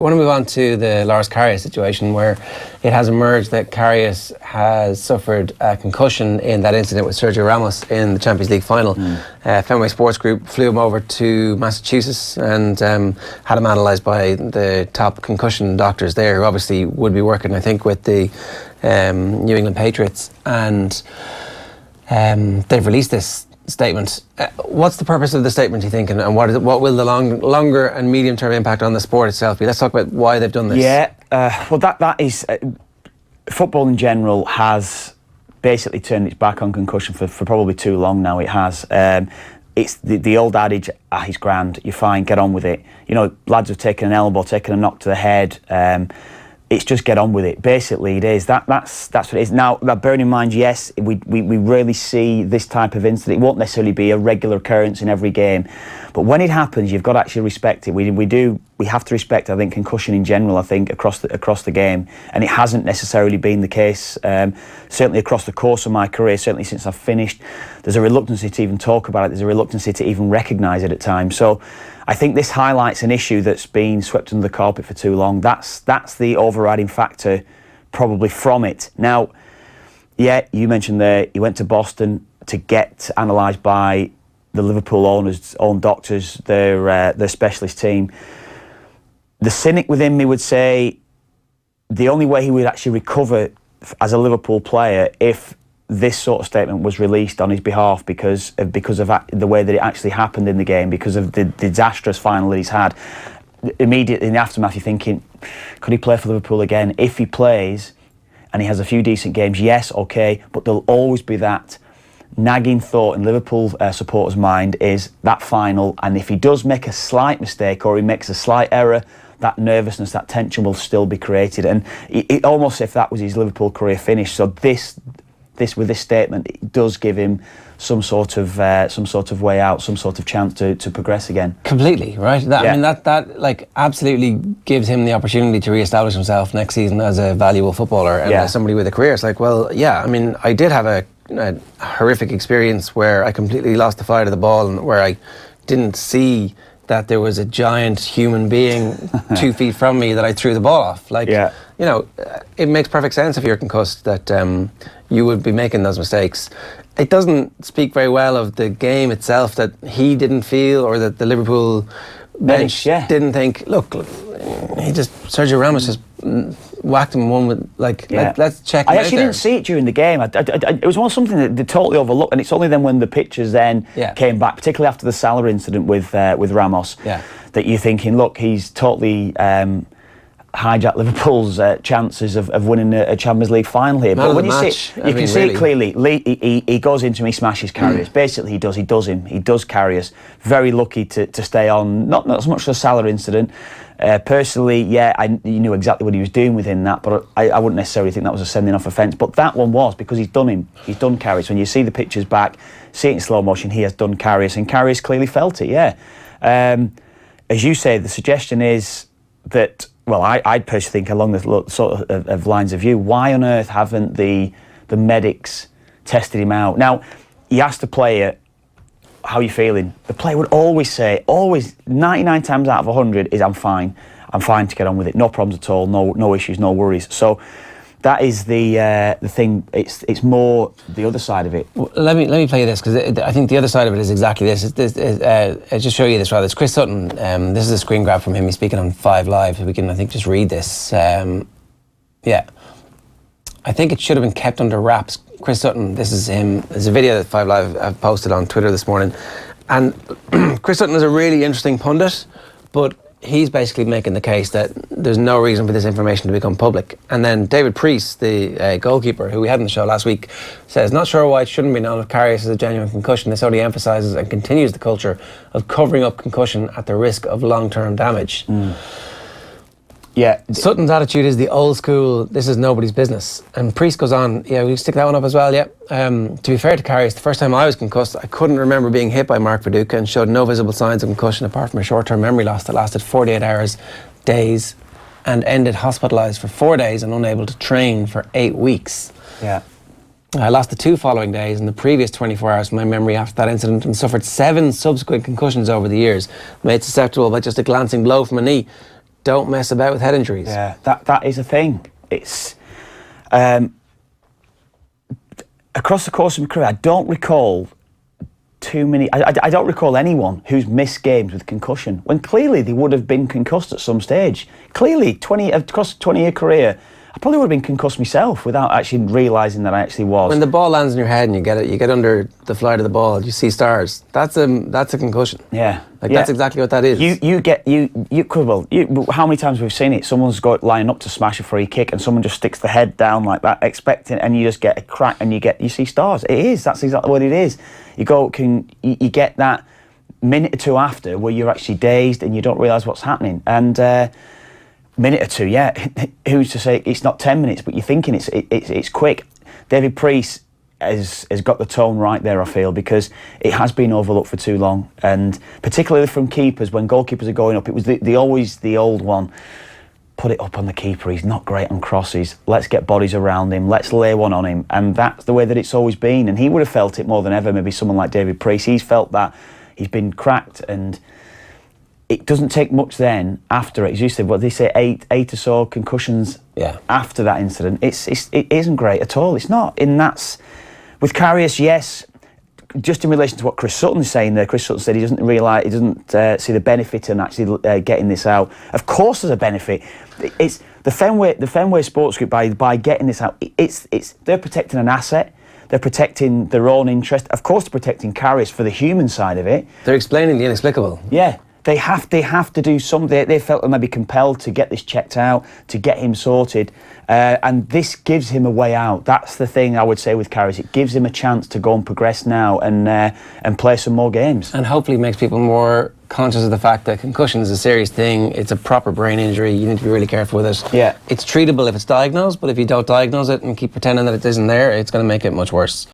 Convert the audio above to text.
I want to move on to the Loris Karius situation, where it has emerged that Karius has suffered a concussion in that incident with Sergio Ramos in the Champions League final. Fenway Sports Group flew him over to Massachusetts and had him analysed by the top concussion doctors there, who obviously would be working, I think, with the New England Patriots. And they've released this statement. What's the purpose of the statement, do you think, and what will the longer and medium term impact on the sport itself be? Let's talk about why they've done this. Yeah, well, that is football in general has basically turned its back on concussion for probably too long now. It has. It's the old adage, he's grand, you're fine, get on with it. You know, lads have taken an elbow, taken a knock to the head. It's just get on with it. Basically, it is. That's what it is. Now, bearing in mind, yes, we rarely see this type of incident. It won't necessarily be a regular occurrence in every game, but when it happens, you've got to actually respect it. We have to respect, I think, concussion in general. I think across the game, and it hasn't necessarily been the case. Certainly across the course of my career, certainly since I've finished, there's a reluctancy to even talk about it. There's a reluctancy to even recognise it at times. So I think this highlights an issue that's been swept under the carpet for too long. That's the overriding factor probably from it. Now, yeah, you mentioned there, he went to Boston to get analysed by the Liverpool own doctors, their specialist team. The cynic within me would say the only way he would actually recover as a Liverpool player if this sort of statement was released on his behalf because of the way that it actually happened in the game, because of the disastrous final that he's had. Immediately in the aftermath, you're thinking, could he play for Liverpool again? If he plays and he has a few decent games, yes, okay, but there'll always be that nagging thought in Liverpool supporters' mind is that final, and if he does make a slight mistake or he makes a slight error, that nervousness, that tension will still be created. And it almost if that was his Liverpool career finished. So this with this statement, it does give him some sort of way out, some sort of chance to progress again. Completely, right? I mean, that like absolutely gives him the opportunity to re-establish himself next season as a valuable footballer and as somebody with a career. It's like, well, yeah, I mean, I did have a horrific experience where I completely lost the flight of the ball and where I didn't see that there was a giant human being 2 feet from me that I threw the ball off. Like, you know, it makes perfect sense if you're concussed that you would be making those mistakes. It doesn't speak very well of the game itself that he didn't feel, or that the Liverpool bench didn't think, look, Sergio Ramos just whacked him one with, like, let's check him I actually didn't see it during the game. It was something that they totally overlooked, and it's only then when the pictures then came back, particularly after the Salah incident with Ramos, that you're thinking, look, he's totally hijacked Liverpool's chances of winning a Champions League final here. But when you see it, you can see it clearly. He goes into him, he smashes Karius. Basically, he does Karius. Very lucky to stay on. Not as much the Salah incident. Personally, you knew exactly what he was doing within that, but I wouldn't necessarily think that was a sending off offence. But that one was, because he's done him. He's done Karius. When you see the pictures back, see it in slow motion, he has done Karius, and Karius clearly felt it, As you say, the suggestion is that, well, I personally think along the sort of lines of view, why on earth haven't the medics tested him out? Now, you asked the player, how are you feeling? The player would always say, 99 times out of 100 is, I'm fine to get on with it, no problems at all, no issues, no worries. So that is the thing. It's more the other side of it. Well, let me play this, because I think the other side of it is exactly this. I'll just show you this rather. It's Chris Sutton. This is a screen grab from him. He's speaking on 5 Live. We can, I think, just read this. I think it should have been kept under wraps. Chris Sutton, this is him. There's a video that 5 Live have posted on Twitter this morning. And Chris Sutton is a really interesting pundit, but he's basically making the case that there's no reason for this information to become public. And then David Priest, the goalkeeper, who we had on the show last week, says, not sure why it shouldn't be known if Karius is a genuine concussion. This only emphasises and continues the culture of covering up concussion at the risk of long-term damage. Sutton's attitude is the old school, this is nobody's business. And Priest goes on, we stick that one up as well, To be fair to Karius, the first time I was concussed, I couldn't remember being hit by Mark Viduka and showed no visible signs of concussion apart from a short-term memory loss that lasted 48 hours, days, and ended hospitalised for 4 days and unable to train for 8 weeks. I lost the 2 following days and the previous 24 hours from my memory after that incident, and suffered 7 subsequent concussions over the years, made susceptible by just a glancing blow from a knee. don't mess about with head injuries. Yeah, that is a thing. It's across the course of my career, I don't recall too many. I don't recall anyone who's missed games with concussion when clearly they would have been concussed at some stage. Clearly, across a 20-year career, I probably would have been concussed myself without actually realising that I actually was. When the ball lands in your head and you get under the flight of the ball, you see stars. That's a concussion. Yeah, that's exactly what that is. How many times we've seen it? Someone's got lining up to smash a free kick, and someone just sticks the head down like that, expecting, and you just get a crack, and you see stars. That's exactly what it is. You get that minute or two after where you're actually dazed and you don't realise what's happening, and. Minute or two, yeah. Who's to say it's not 10 minutes? But you're thinking it's quick. David Priest has got the tone right there, I feel, because it has been overlooked for too long, and particularly from keepers when goalkeepers are going up. It was always the old one. Put it up on the keeper. He's not great on crosses. Let's get bodies around him. Let's lay one on him, and that's the way that it's always been. And he would have felt it more than ever. Maybe someone like David Priest. He's felt that he's been cracked and. It doesn't take much then after it. As you said, what they say, eight or so concussions after that incident. It isn't great at all. It's not. And that's with Karius, yes. Just in relation to what Chris Sutton is saying there, Chris Sutton said he doesn't realise, he doesn't see the benefit in actually getting this out. Of course, there's a benefit. It's the Fenway Sports Group by getting this out. They're protecting an asset. They're protecting their own interest. Of course, they're protecting Karius for the human side of it. They're explaining the inexplicable. Yeah. They have to do something. They felt they may be compelled to get this checked out, to get him sorted, and this gives him a way out. That's the thing I would say with Karius. It gives him a chance to go and progress now and play some more games. And hopefully makes people more conscious of the fact that concussion is a serious thing. It's a proper brain injury. You need to be really careful with it. Yeah. It's treatable if it's diagnosed, but if you don't diagnose it and keep pretending that it isn't there, it's going to make it much worse.